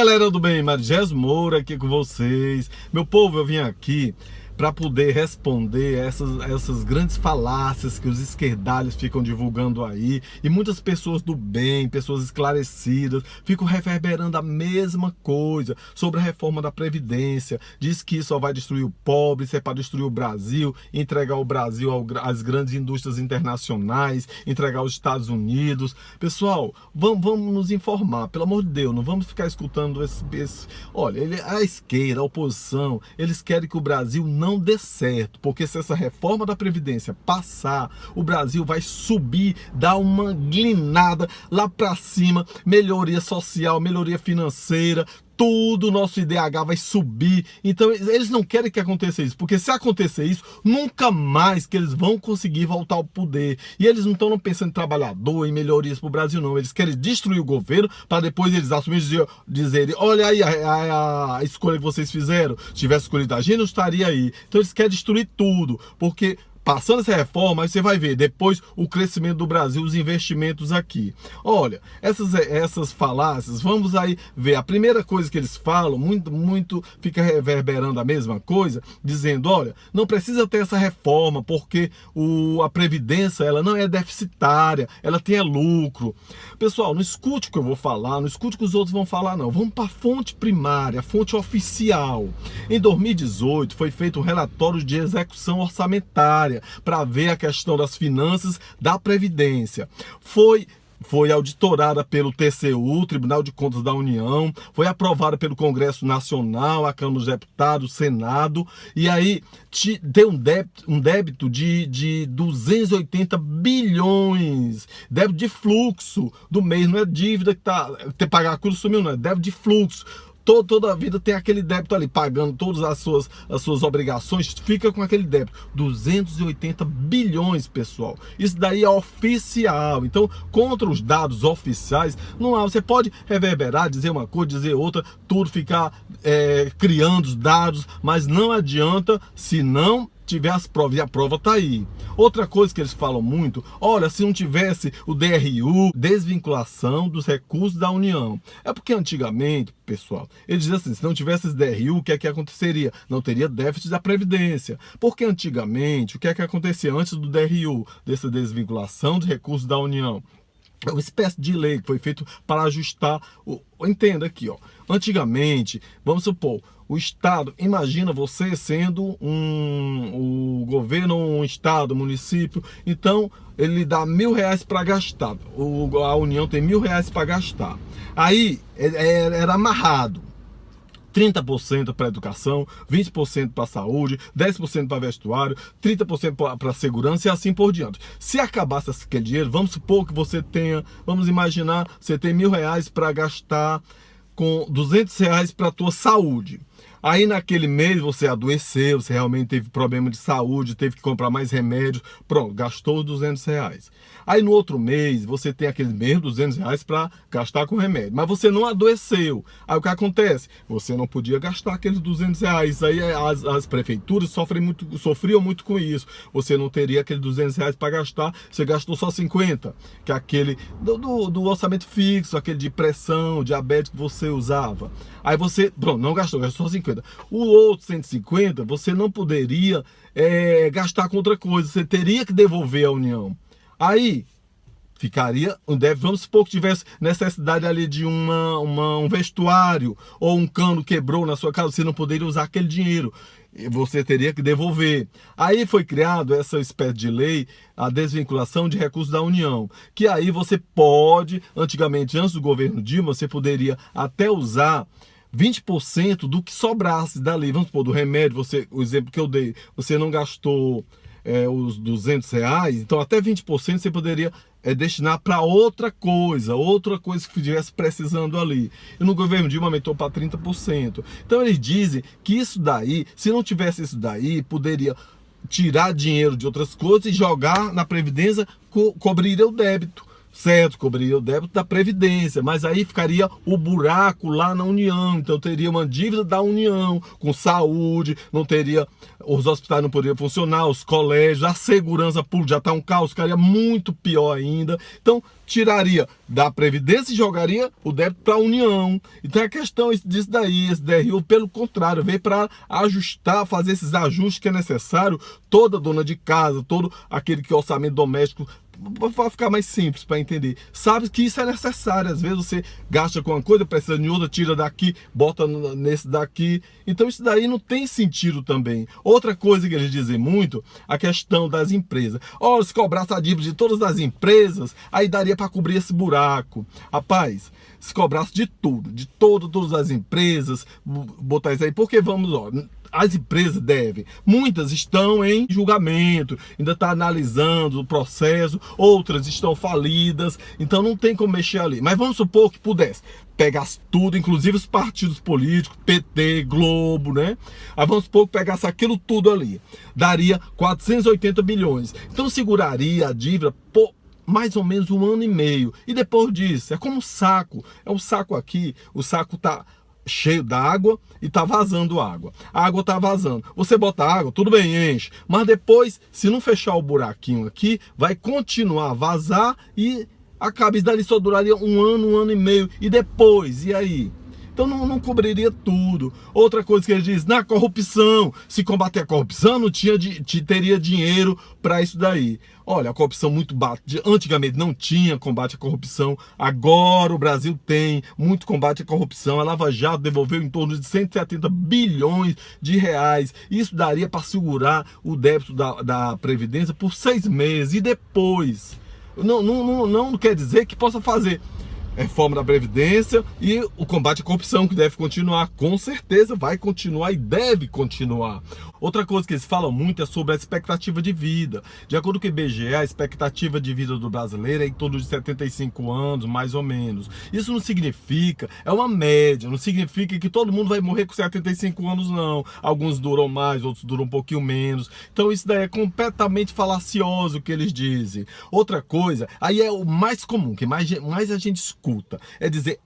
Galera do bem, Marigés Moura aqui com vocês. Meu povo, eu vim aqui para poder responder essas grandes falácias que os esquerdalhos ficam divulgando aí, e muitas pessoas do bem, pessoas esclarecidas, ficam reverberando a mesma coisa sobre a reforma da Previdência. Diz que isso só vai destruir o pobre, isso é para destruir o Brasil, entregar o Brasil às grandes indústrias internacionais, entregar aos Estados Unidos. Pessoal, vamos nos informar, pelo amor de Deus, não vamos ficar escutando esse... Olha, a esquerda, a oposição, eles querem que o Brasil não dê certo, porque se essa reforma da Previdência passar, o Brasil vai subir, dar uma guinada lá para cima, melhoria social, melhoria financeira, tudo, o nosso IDH vai subir. Então eles não querem que aconteça isso, porque se acontecer isso, nunca mais que eles vão conseguir voltar ao poder. E eles não estão pensando em trabalhador, em melhorias para o Brasil, não. Eles querem destruir o governo para depois eles assumirem e dizerem: olha aí a escolha que vocês fizeram, se tivesse escolhido a gente, não estaria aí. Então eles querem destruir tudo, porque passando essa reforma, aí você vai ver depois o crescimento do Brasil, os investimentos aqui. Olha, essas falácias, vamos aí ver. A primeira coisa que eles falam, muito fica reverberando a mesma coisa, dizendo: olha, não precisa ter essa reforma, porque a Previdência, ela não é deficitária, ela tem lucro. Pessoal, não escute o que eu vou falar, não escute o que os outros vão falar, não. Vamos para a fonte primária, a fonte oficial. Em 2018, foi feito um relatório de execução orçamentária para ver a questão das finanças da Previdência. Foi auditorada pelo TCU, Tribunal de Contas da União, foi aprovada pelo Congresso Nacional, a Câmara dos Deputados, o Senado, e aí tem um débito de 280 bilhões, débito de fluxo do mês, não é dívida que tem que pagar curso sumiu, não é débito de fluxo. Toda a vida tem aquele débito ali, pagando todas as suas obrigações, fica com aquele débito. 280 bilhões, pessoal. Isso daí é oficial. Então, contra os dados oficiais, não há. Você pode reverberar, dizer uma coisa, dizer outra, tudo ficar criando os dados, mas não adianta se não tiver as provas, e a prova está aí. Outra coisa que eles falam muito: olha, se não tivesse o DRU, desvinculação dos recursos da União. É porque antigamente, pessoal, eles diziam assim: se não tivesse esse DRU, o que é que aconteceria? Não teria déficit da Previdência. Porque antigamente, o que é que acontecia antes do DRU, dessa desvinculação de recursos da União? É uma espécie de lei que foi feito para ajustar entenda aqui, ó. Antigamente, vamos supor, o Estado, imagina você sendo o governo, um Estado, um município, então ele dá R$1.000 para gastar, a União tem R$1.000 para gastar. Aí era amarrado: 30% para educação, 20% para saúde, 10% para vestuário, 30% para segurança e assim por diante. Se acabasse aquele dinheiro, vamos supor que você tenha, vamos imaginar, você tem R$1.000 para gastar, com R$200 para a tua saúde. Aí naquele mês você adoeceu, você realmente teve problema de saúde, teve que comprar mais remédios, pronto, gastou os R$200. Aí no outro mês você tem aqueles mesmos R$200 para gastar com remédio, mas você não adoeceu. Aí o que acontece? Você não podia gastar aqueles R$200. Aí as prefeituras sofriam muito com isso. Você não teria aqueles R$200 para gastar, você gastou só 50, que é aquele do orçamento fixo, aquele de pressão, diabetes que você usava. Aí você, pronto, não gastou só 50. O outro 150 você não poderia gastar com outra coisa, você teria que devolver à União. Aí ficaria um déficit. Vamos supor que tivesse necessidade ali de um vestuário, ou um cano quebrou na sua casa, você não poderia usar aquele dinheiro, você teria que devolver. Aí foi criado essa espécie de lei, a desvinculação de recursos da União, que aí você pode, antigamente, antes do governo Dilma, você poderia até usar 20% do que sobrasse dali. Vamos supor, do remédio, o exemplo que eu dei, você não gastou os R$200, então até 20% você poderia destinar para outra coisa que estivesse precisando ali. E no governo Dilma aumentou para 30%. Então eles dizem que isso daí, se não tivesse isso daí, poderia tirar dinheiro de outras coisas e jogar na Previdência, cobriria o débito. certo, cobriria o débito da Previdência, mas aí ficaria o buraco lá na União, então teria uma dívida da União com saúde, não teria, os hospitais não poderiam funcionar, os colégios, a segurança pública já está um caos, ficaria muito pior ainda. Então tiraria da Previdência e jogaria o débito para a União. Então a questão disso daí, esse DRU, pelo contrário, veio para ajustar, fazer esses ajustes que é necessário, toda dona de casa, todo aquele que é orçamento doméstico, para ficar mais simples para entender, sabe que isso é necessário. Às vezes você gasta com uma coisa, precisa de outra, tira daqui, bota nesse daqui. Então isso daí não tem sentido também. Outra coisa que eles dizem muito, a questão das empresas. Olha, se cobrasse a dívida de todas as empresas, aí daria para cobrir esse buraco. Rapaz, se cobrasse de tudo, de todas as empresas, botar isso aí, porque vamos, ó, as empresas devem, muitas estão em julgamento, ainda está analisando o processo, outras estão falidas, então não tem como mexer ali. Mas vamos supor que pudesse, pegasse tudo, inclusive os partidos políticos, PT, Globo, né? Aí vamos supor que pegasse aquilo tudo ali, daria 480 bilhões. Então seguraria a dívida por mais ou menos 1 ano e meio. E depois disso, é como um saco, é um saco aqui, o saco tá cheio d'água e tá vazando água. A água tá vazando. Você bota água, tudo bem, enche. Mas depois, se não fechar o buraquinho aqui, vai continuar a vazar e acaba. Isso dali só duraria 1 ano e meio. E depois, e aí? Então não cobriria tudo. Outra coisa que ele diz, na corrupção, se combater a corrupção, não teria dinheiro para isso daí. Olha, a corrupção muito baixa. Antigamente não tinha combate à corrupção, agora o Brasil tem muito combate à corrupção. A Lava Jato devolveu em torno de 170 bilhões de reais. Isso daria para segurar o débito da Previdência por 6 meses. E depois, não quer dizer que possa fazer reforma da Previdência e o combate à corrupção, que deve continuar, com certeza vai continuar e deve continuar. Outra coisa que eles falam muito é sobre a expectativa de vida. De acordo com o IBGE, a expectativa de vida do brasileiro é em torno de 75 anos, mais ou menos. Isso não significa, é uma média, não significa que todo mundo vai morrer com 75 anos, não. Alguns duram mais, outros duram um pouquinho menos. Então isso daí é completamente falacioso o que eles dizem. Outra coisa, aí é o mais comum, que mais a gente escuta, é dizer,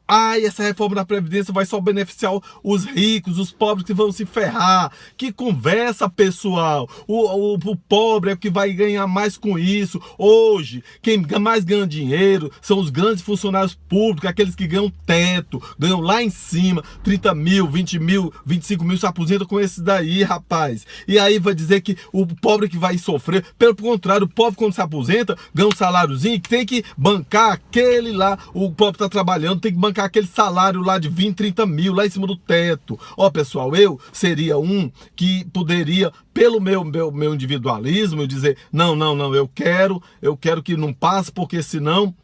essa reforma da Previdência vai só beneficiar os ricos, os pobres que vão se ferrar. Que conversa, pessoal. O pobre é o que vai ganhar mais com isso. Hoje, quem mais ganha dinheiro são os grandes funcionários públicos, aqueles que ganham teto, ganham lá em cima, 30 mil, 20 mil, 25 mil, se aposenta com esses daí, rapaz. E aí vai dizer que o pobre que vai sofrer. Pelo contrário, o pobre quando se aposenta, ganha um saláriozinho, que tem que bancar aquele lá, o pobre tá trabalhando, tem que bancar aquele salário lá de 20, 30 mil, lá em cima do teto. Ó, pessoal, eu seria um que poderia, pelo meu individualismo, dizer, não, eu quero que não passe, porque senão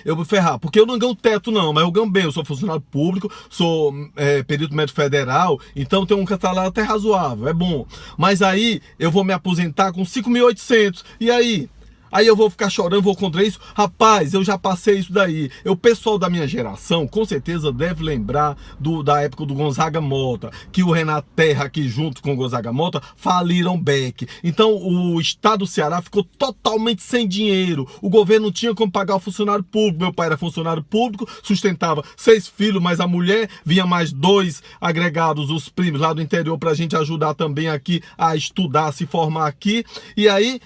eu vou ferrar, porque eu não ganho teto não, mas eu ganho bem, eu sou funcionário público, sou perito médico federal, então tenho um salário até razoável, é bom. Mas aí eu vou me aposentar com 5.800, e aí? Aí eu vou ficar chorando, vou contra isso? Rapaz, eu já passei isso daí. O pessoal da minha geração, com certeza, deve lembrar da época do Gonzaga Mota, que o Renato Terra, aqui junto com o Gonzaga Mota, faliram Beck. Então o estado do Ceará ficou totalmente sem dinheiro. O governo não tinha como pagar o funcionário público. Meu pai era funcionário público, sustentava 6 filhos, mas a mulher, vinha mais 2 agregados, os primos lá do interior, pra gente ajudar também aqui a estudar, a se formar aqui. E aí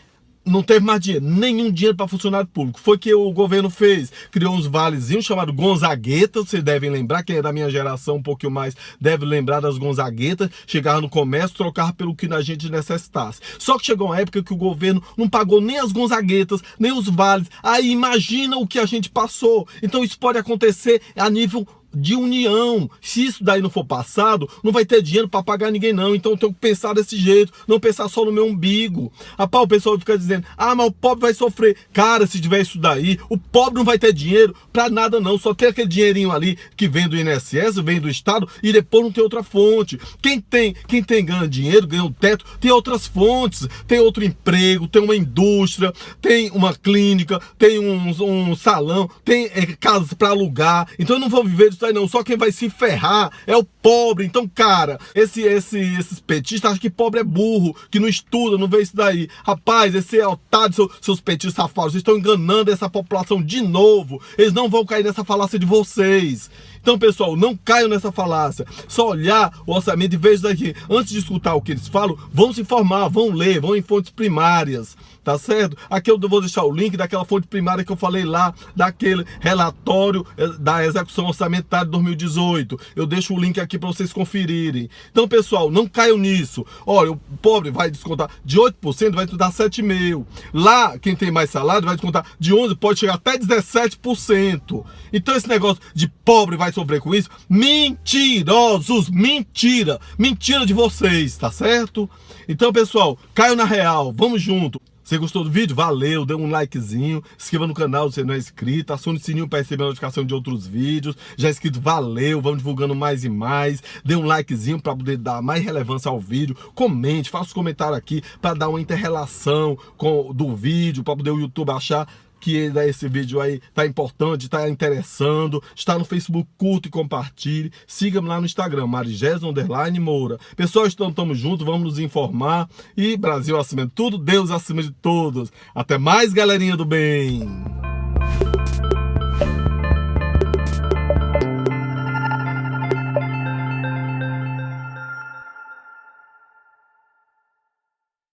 não teve mais dinheiro, nenhum dinheiro para funcionário público. Foi que o governo fez, criou uns valezinhos chamados Gonzaguetas, vocês devem lembrar, quem é da minha geração um pouquinho mais deve lembrar das Gonzaguetas, chegava no comércio, trocava pelo que a gente necessitasse. Só que chegou uma época que o governo não pagou nem as Gonzaguetas, nem os vales, aí imagina o que a gente passou. Então isso pode acontecer a nível de união. Se isso daí não for passado, não vai ter dinheiro para pagar ninguém não. Então eu tenho que pensar desse jeito, não pensar só no meu umbigo. Rapaz, o pessoal fica dizendo, mas o pobre vai sofrer. Cara, se tiver isso daí, o pobre não vai ter dinheiro para nada não, só tem aquele dinheirinho ali que vem do INSS, vem do Estado e depois não tem outra fonte. Quem tem ganha dinheiro, ganha um teto, tem outras fontes, tem outro emprego, tem uma indústria, tem uma clínica, tem um salão, tem casas para alugar. Então eu não vou viver disso daí não. Só quem vai se ferrar é o pobre. Então, cara, esses petistas acham que pobre é burro, que não estuda, não vê isso daí. Rapaz, esse é otário, seus petistas safados, vocês estão enganando essa população de novo. Eles não vão cair nessa falácia de vocês. Então, pessoal, não caiam nessa falácia. Só olhar o orçamento e veja daqui. Antes de escutar o que eles falam, vão se informar, vão ler, vão em fontes primárias. Tá certo? Aqui eu vou deixar o link daquela fonte primária que eu falei lá, daquele relatório da execução orçamentária de 2018. Eu deixo o link aqui para vocês conferirem. Então, pessoal, não caiam nisso. Olha, o pobre vai descontar de 8%, vai dar 7,5%. Lá, quem tem mais salário vai descontar de 11%, pode chegar até 17%. Então, esse negócio de pobre vai sofrer com isso, mentirosos, mentira. Mentira de vocês, tá certo? Então, pessoal, caiam na real, vamos junto. Você gostou do vídeo? Valeu, dê um likezinho, se inscreva no canal se você não é inscrito, acione o sininho para receber a notificação de outros vídeos. Já é inscrito, valeu, vamos divulgando mais e mais. Dê um likezinho para poder dar mais relevância ao vídeo. Comente, faça os comentários aqui para dar uma inter-relação do vídeo, para poder o YouTube achar que esse vídeo aí tá importante, tá interessando. Está no Facebook, curta e compartilhe. Siga-me lá no Instagram, Marigés_Moura. Pessoal, estamos juntos, vamos nos informar. E Brasil acima de tudo, Deus acima de todos. Até mais, galerinha do bem!